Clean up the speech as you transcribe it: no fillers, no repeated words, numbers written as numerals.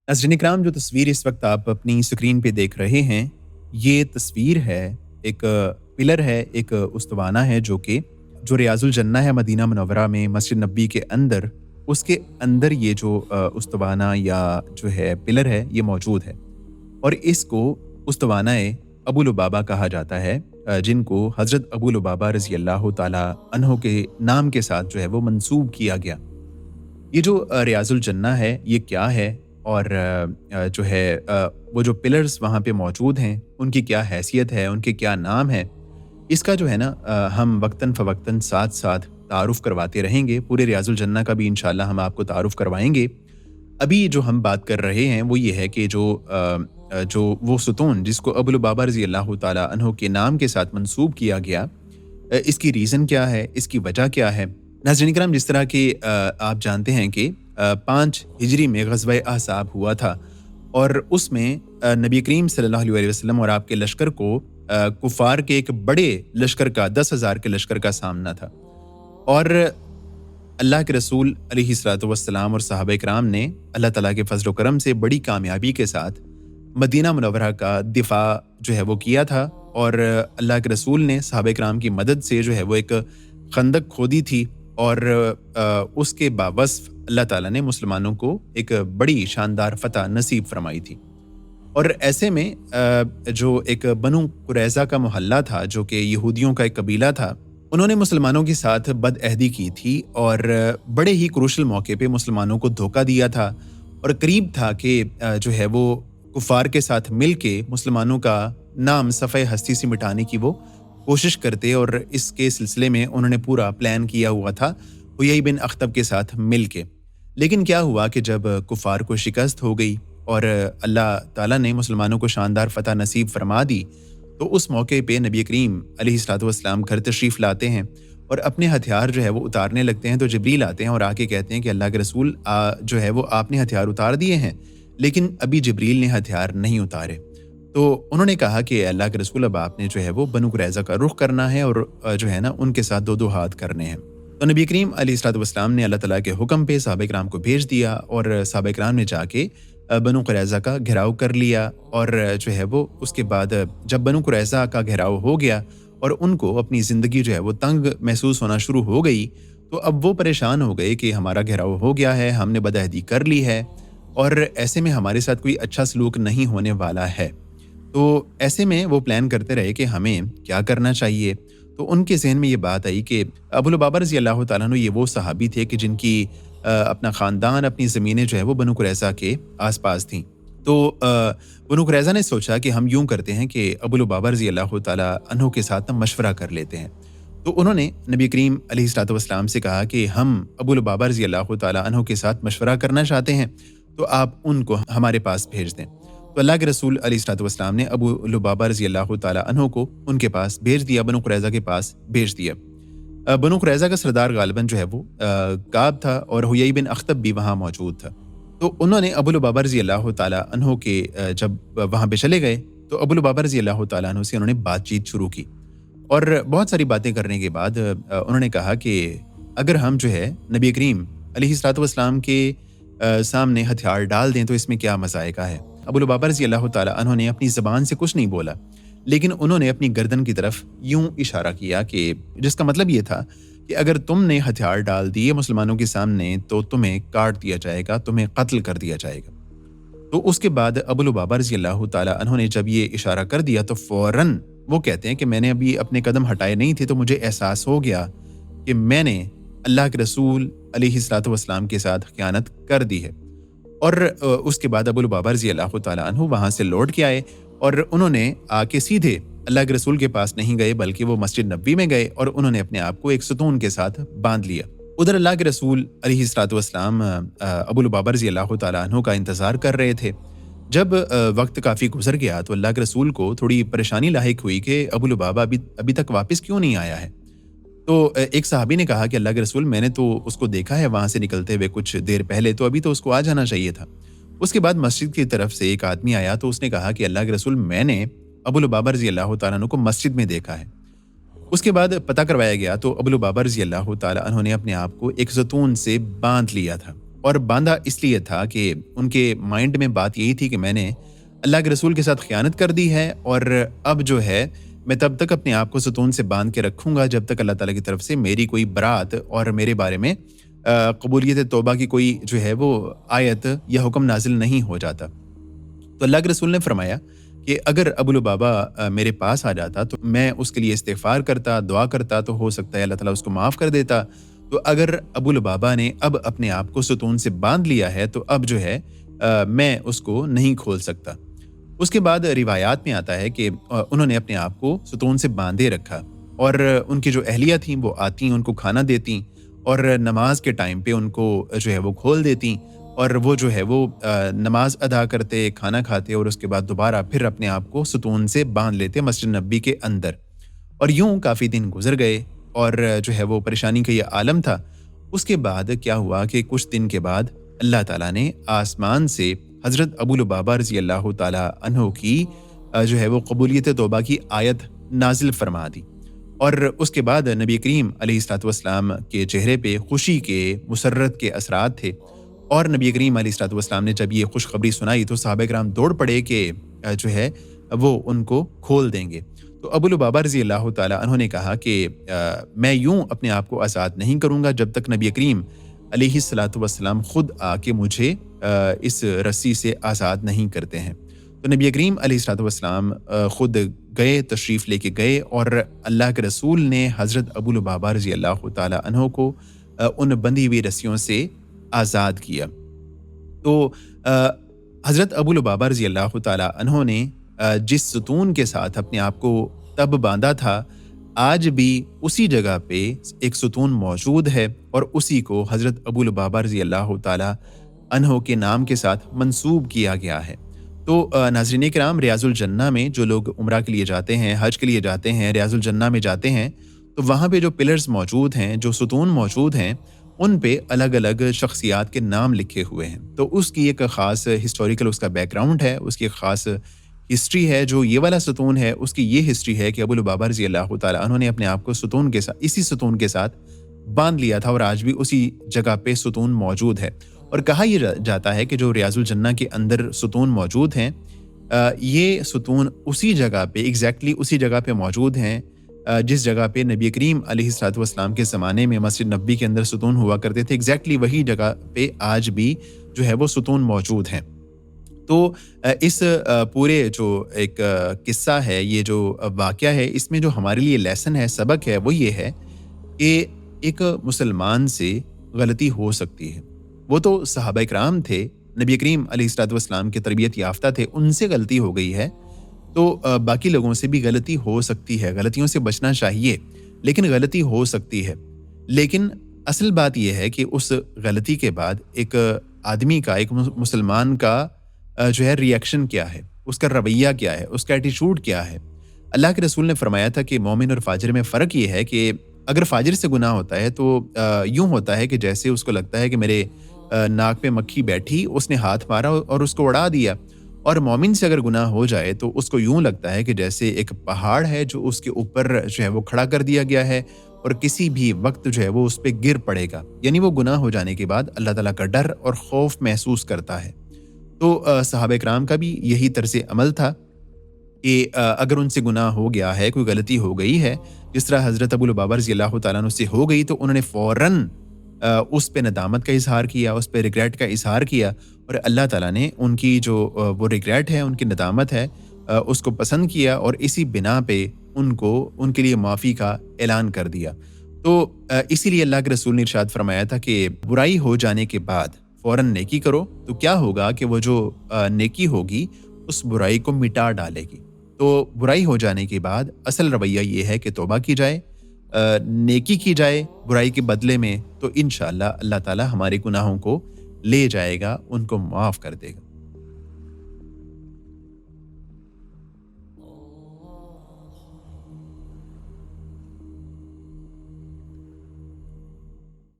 नाज़रीन इकराम, जो तस्वीर इस वक्त आप अपनी स्क्रीन पे देख रहे हैं, ये तस्वीर है एक पिलर है, एक उस्तवाना है जो रियाजुल जन्ना है मदीना मुनव्वरा में मस्जिद नबी के अंदर, उसके अंदर ये जो उस्तवाना या जो है पिलर है ये मौजूद है। और इसको उस्तवानाए अबू लुबाबा कहा जाता है, जिनको हज़रत अबू लुबाबा रज़ी अल्लाह ताला अन्हो के नाम के साथ जो है वो मंसूब किया गया। ये जो रियाजुल जन्ना है ये क्या है, और जो है वो जो पिलर्स वहाँ पे मौजूद हैं उनकी क्या हैसियत है, उनके क्या नाम है, इसका जो है ना हम वक्तन फ़वक्तन साथ साथ तारुफ़ करवाते रहेंगे। पूरे रियाजुल जन्ना का भी इंशाल्लाह हम आपको तारुफ़ करवाएंगे। अभी जो हम बात कर रहे हैं वो ये है कि जो वो सुतून जिसको अबू लुबाबा रज़ी अल्लाह ताला अन्हो के नाम के साथ मंसूब किया गया, इसकी रीज़न क्या है, इसकी वजह क्या है। नाज़रीन किराम, जिस तरह कि आप जानते हैं कि 5 हिजरी में ग़ज़वा अहज़ाब हुआ था, और उसमें नबी करीम सल्लल्लाहु अलैहि वसल्लम और आपके लश्कर को कुफ़ार के एक बड़े लश्कर का 10,000 के लश्कर का सामना था। और अल्लाह के रसूल अलैहिस्सलातु वस्सलाम और सहाबा इकराम ने अल्लाह ताला के फज़ल व करम से बड़ी कामयाबी के साथ मदीना मुनव्वरा का दिफा जो है वो किया था, और अल्लाह के रसूल ने सहाबा इकराम की मदद से जो है वो एक खंदक खोदी थी, और उसके बावस्फ़ अल्लाह ताला ने मुसलमानों को एक बड़ी शानदार फ़तह नसीब फरमाई थी। और ऐसे में जो एक बनु कुरैज़ा का मोहल्ला था, जो कि यहूदियों का एक कबीला था, उन्होंने मुसलमानों के साथ बदअहदी की थी और बड़े ही क्रूशल मौके पे मुसलमानों को धोखा दिया था, और करीब था कि जो है वो कुफ़ार के साथ मिल के मुसलमानों का नाम सफ़े हस्ती से मिटाने की वो कोशिश करते, और इसके सिलसिले में उन्होंने पूरा प्लान किया हुआ था हुयई बिन अख्तब के साथ मिल के। लेकिन क्या हुआ कि जब कुफ़ार को शिकस्त हो गई और अल्लाह ताला ने मुसलमानों को शानदार फ़तह नसीब फरमा दी, तो उस मौके पे नबी करीम अलैहिस्सलातु वस्सलाम घर तशरीफ़ लाते हैं और अपने हथियार जो है वो उतारने लगते हैं। तो जिब्रील आते हैं और आके कहते हैं कि अल्लाह के रसूल जो है वो आपने हथियार उतार दिए हैं, लेकिन अभी जिब्रील ने हथियार नहीं उतारे। तो उन्होंने कहा कि अल्लाह के रसूल, अब आपने जो है वो बनु कुरैज़ा का रुख करना है और जो है ना उनके साथ दो दो हाथ करने हैं। तो नबी करीम अलैहिस्सलातु वस्सलाम ने अल्लाह ताला के हुक्म पे सहाबा इकराम को भेज दिया, और सहाबा इकराम ने जाके बनु कुरैज़ा का घेराव कर लिया। और जो है वो उसके बाद जब बनु कुरैज़ा का घेराव हो गया और उनको अपनी ज़िंदगी जो है वो तंग महसूस होना शुरू हो गई, तो अब वो परेशान हो गए कि हमारा घेराव हो गया है, हमने बदअहदी कर ली है, और ऐसे में हमारे साथ कोई अच्छा सलूक नहीं होने वाला है। तो ऐसे में वो प्लान करते रहे कि हमें क्या करना चाहिए। तो उनके ज़हन में ये बात आई कि अबू लुबाबा रज़ी अल्लाह तआला अन्हु ये वो सहाबी थे कि जिनकी अपना ख़ानदान, अपनी ज़मीनें जो है वो बनु कुरैज़ा के आसपास थीं। तो बनु कुरैज़ा ने सोचा कि हम यूँ करते हैं कि अबू लुबाबा रज़ी अल्लाह तआला अन्हु के साथ ना मशवरा कर लेते हैं। तो उन्होंने नबी करीम अलैहिस्सलातु वस्सलाम से कहा कि हम अबू लुबाबा रज़ी अल्लाह तआला अन्हु के साथ मशवरा करना चाहते हैं, तो आप उनको हमारे पास भेज दें। तो अल्लाह के रसूल अलैहिस्सलातु वस्सलाम ने अबू लुबाबा रज़ी अल्लाह तआला अन्हु को उनके पास भेज दिया, बनु कुरैज़ा के पास भेज दिया। बनु कुरैज़ा का सरदार गालिबन जो है वो काब था, और हुयई बिन अख्तब भी वहाँ मौजूद था। तो उन्होंने अबू लुबाबा रज़ी अल्लाह तआला अन्हु के जब वहाँ पे चले गए, तो अबू लुबाबा रज़ी अल्लाह तआला अन्हु से उन्होंने बातचीत शुरू की, और बहुत सारी बातें करने के बाद उन्होंने कहा कि अगर हम जो है नबी करीम अलैहिस्सलातु वस्सलाम के सामने हथियार डाल दें तो इसमें क्या मज़ायका है। अबू लुबाबा रज़ी अल्लाह तआला अन्हु ने अपनी ज़बान से कुछ नहीं बोला, लेकिन उन्होंने अपनी गर्दन की तरफ यूं इशारा किया कि जिसका मतलब ये था कि अगर तुमने हथियार डाल दिए मुसलमानों के सामने तो तुम्हें काट दिया जाएगा, तुम्हें कत्ल कर दिया जाएगा। तो उसके बाद अबू लुबाबा रज़ी अल्लाह तआला अन्हु ने जब ये इशारा कर दिया तो फ़ौरन वो कहते हैं कि मैंने अभी अपने कदम हटाए नहीं थे, तो मुझे एहसास हो गया कि मैंने अल्लाह के रसूल अलैहिस्सलातु वस्सलाम के साथ ख़यानत कर दी है। और उसके बाद अबू लुबाबा रज़ी अल्लाह तआला अन्हु वहाँ से लौट के आए, और उन्होंने आके सीधे अल्लाह के रसूल के पास नहीं गए, बल्कि वो मस्जिद नबी में गए और उन्होंने अपने आप को एक सुतून के साथ बांध लिया। उधर अल्लाह के रसूल अलैहिस्सलातु वस्सलाम अबू लुबाबा रज़ी अल्लाह तआला अन्हु का इंतज़ार कर रहे थे। जब वक्त काफ़ी गुजर गया तो अल्लाह के रसूल को थोड़ी परेशानी लाहिक हुई कि अबू लुबाबा अभी तक वापस क्यों नहीं आया है। तो एक सहाबी ने कहा कि अल्लाह के रसूल, मैंने तो उसको देखा है वहाँ से निकलते हुए कुछ देर पहले, तो अभी तो उसको आ जाना चाहिए था। उसके बाद मस्जिद की तरफ से एक आदमी आया, तो उसने कहा कि अल्लाह के रसूल, मैंने अबू लुबाबा रज़ी अल्लाह तआला अन्हु को मस्जिद में देखा है। उसके बाद पता करवाया गया तो अबू लुबाबा रज़ी अल्लाह तआला अन्हु ने अपने आप को एक ज़तून से बांध लिया था, اور باندھا اس لیے تھا کہ ان کے مائنڈ میں بات یہی تھی کہ میں نے اللہ کے رسول کے ساتھ خیانت کر دی ہے، اور اب جو ہے میں تب تک اپنے آپ کو ستون سے باندھ کے رکھوں گا جب تک اللہ تعالیٰ کی طرف سے میری کوئی برات اور میرے بارے میں قبولیت توبہ کی کوئی جو ہے وہ آیت یا حکم نازل نہیں ہو جاتا۔ تو اللہ کے رسول نے فرمایا کہ اگر ابو لبابہ میرے پاس آ جاتا تو میں اس کے لیے استغفار کرتا، دعا کرتا، تو ہو سکتا ہے اللہ تعالیٰ اس کو معاف کر دیتا۔ تو اگر ابو لبابہ نے اب اپنے آپ کو ستون سے باندھ لیا ہے تو اب جو ہے میں اس کو نہیں کھول سکتا۔ اس کے بعد روایات میں آتا ہے کہ انہوں نے اپنے آپ کو ستون سے باندھے رکھا، اور ان کی جو اہلیہ تھیں وہ آتیں، ان کو کھانا دیتیں، اور نماز کے ٹائم پہ ان کو جو ہے وہ کھول دیتیں، اور وہ جو ہے وہ نماز ادا کرتے، کھانا کھاتے، اور اس کے بعد دوبارہ پھر اپنے آپ کو ستون سے باندھ لیتے مسجد نبی کے اندر۔ اور یوں کافی دن گزر گئے، اور جو ہے وہ پریشانی کا یہ عالم تھا۔ اس کے بعد کیا ہوا کہ کچھ دن کے بعد اللہ تعالیٰ نے آسمان سے حضرت ابو لبابہ رضی اللہ تعالیٰ عنہ کی جو ہے وہ قبولیت توبہ کی آیت نازل فرما دی، اور اس کے بعد نبی کریم علیہ الصلوۃ والسلام کے چہرے پہ خوشی کے، مسرت کے اثرات تھے، اور نبی کریم علیہ الصلوۃ والسلام نے جب یہ خوشخبری سنائی تو صحابہ کرام دوڑ پڑے کہ جو ہے وہ ان کو کھول دیں گے۔ تو ابو لبابہ رضی اللہ تعالیٰ عنہ نے کہا کہ میں یوں اپنے آپ کو آزاد نہیں کروں گا جب تک نبی کریم علیہ الصلوۃ والسلام خود آ کے مجھے اس رسی سے آزاد نہیں کرتے ہیں۔ تو نبی کریم علیہ الصلوۃ والسلام خود گئے، تشریف لے کے گئے، اور اللہ کے رسول نے حضرت ابو لبابہ رضی اللہ تعالیٰ عنہ کو ان بندھی ہوئی رسیوں سے آزاد کیا۔ تو حضرت ابو لبابہ رضی اللہ تعالیٰ عنہ نے جس ستون کے ساتھ اپنے آپ کو تب باندھا تھا، آج بھی اسی جگہ پہ ایک ستون موجود ہے، اور اسی کو حضرت ابو لبابہ رضی اللہ تعالیٰ عنہ کے نام کے ساتھ منسوب کیا گیا ہے۔ تو ناظرین کرام، ریاض الجنہ میں جو لوگ عمرہ کے لیے جاتے ہیں، حج کے لیے جاتے ہیں، ریاض الجنہ میں جاتے ہیں، تو وہاں پہ جو پلرز موجود ہیں، جو ستون موجود ہیں، ان پہ الگ الگ شخصیات کے نام لکھے ہوئے ہیں۔ تو اس کی ایک خاص ہسٹوریکل اس کا بیک گراؤنڈ ہے، اس کی ایک خاص ہسٹری ہے۔ جو یہ والا ستون ہے اس کی یہ ہسٹری ہے کہ ابو لبابہ رضی اللہ تعالیٰ عنہ نے اپنے آپ کو ستون کے ساتھ، اسی ستون کے ساتھ باندھ لیا تھا، اور آج بھی اسی جگہ پہ ستون موجود ہے۔ اور کہا یہ جاتا ہے کہ جو ریاض الجنہ کے اندر ستون موجود ہیں، یہ ستون اسی جگہ پہ، ایگزیکٹلی اسی جگہ پہ موجود ہیں جس جگہ پہ نبی کریم علیہ الصلوۃ والسلام کے زمانے میں مسجد نبی کے اندر ستون ہوا کرتے تھے، ایگزیکٹلی وہی جگہ پہ آج بھی جو ہے وہ ستون موجود ہیں۔ تو اس پورے جو ایک قصہ ہے، یہ جو واقعہ ہے، اس میں جو ہمارے لیے لیسن ہے، سبق ہے، وہ یہ ہے کہ ایک مسلمان سے غلطی ہو سکتی ہے۔ وہ تو صحابہ کرام تھے، نبی کریم علیہ الصلوۃ والسلام کے تربیت یافتہ تھے، ان سے غلطی ہو گئی ہے، تو باقی لوگوں سے بھی غلطی ہو سکتی ہے۔ غلطیوں سے بچنا چاہیے، لیکن غلطی ہو سکتی ہے۔ لیکن اصل بات یہ ہے کہ اس غلطی کے بعد ایک آدمی کا، ایک مسلمان کا جو ہے ریئیکشن کیا ہے، اس کا رویہ کیا ہے، اس کا ایٹیٹیوڈ کیا ہے۔ اللہ کے رسول نے فرمایا تھا کہ مومن اور فاجر میں فرق یہ ہے کہ اگر فاجر سے گناہ ہوتا ہے تو یوں ہوتا ہے کہ جیسے اس کو لگتا ہے کہ میرے ناک پہ مکھی بیٹھی، اس نے ہاتھ مارا اور اس کو اڑا دیا، اور مومن سے اگر گناہ ہو جائے تو اس کو یوں لگتا ہے کہ جیسے ایک پہاڑ ہے جو اس کے اوپر جو ہے وہ کھڑا کر دیا گیا ہے، اور کسی بھی وقت جو ہے وہ اس پہ گر پڑے گا۔ یعنی وہ گناہ ہو جانے کے بعد اللہ تعالیٰ کا ڈر اور خوف محسوس کرتا ہے۔ تو صحابہ کرام کا بھی یہی طرز عمل تھا کہ اگر ان سے گناہ ہو گیا ہے، کوئی غلطی ہو گئی ہے، جس طرح حضرت ابو لبابہ رضی اللہ تعالیٰ عنہ سے ہو گئی، تو انہوں نے فوراً اس پہ ندامت کا اظہار کیا، اس پہ ریگریٹ کا اظہار کیا، اور اللہ تعالیٰ نے ان کی جو وہ ریگریٹ ہے، ان کی ندامت ہے، اس کو پسند کیا، اور اسی بنا پہ ان کے لیے معافی کا اعلان کر دیا۔ تو اسی لیے اللہ کے رسول نے ارشاد فرمایا تھا کہ برائی ہو جانے کے بعد فوراً نیکی کرو، تو کیا ہوگا کہ وہ جو نیکی ہوگی اس برائی کو مٹا ڈالے گی۔ تو برائی ہو جانے کے بعد اصل رویہ یہ ہے کہ توبہ کی جائے، نیکی کی جائے برائی کے بدلے میں، تو انشاءاللہ اللہ تعالیٰ ہمارے گناہوں کو لے جائے گا، ان کو معاف کر دے گا۔